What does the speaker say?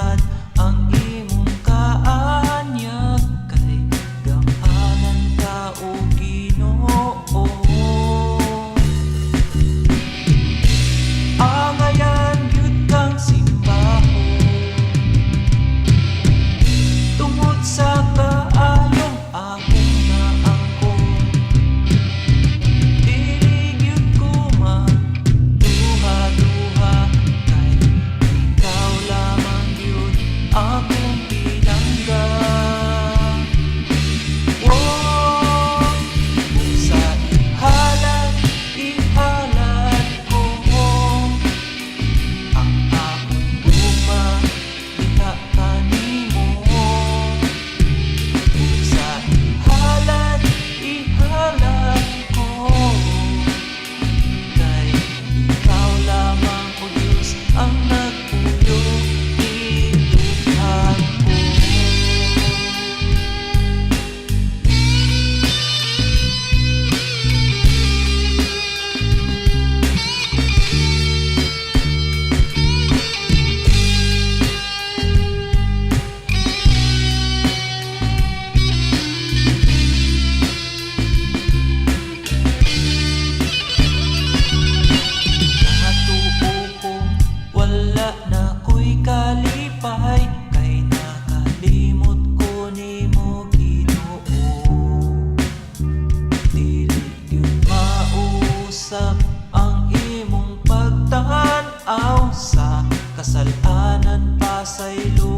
sad ang imong kaanyag, kay gamanan ka o Ginoo. Angayan gyud kang simbahon tungod sa kaayong akong naangkon. Dili gyud ko magduha-duha, kay ikaw lamang gyud akong pinangga. Sa ihalat, ihalat ko ang akong guma, diha kanimo. Sa ihalat, ihalat ko, kay ikaw lamang o Diyos ang nagpuyo, itughan ko. Natuo ko, wala na ko'y kalipay, kay nakalimot ko nimo Ginoo. Dili gyud mausap ang imong pagtan-aw, sa kasalanan pa saylo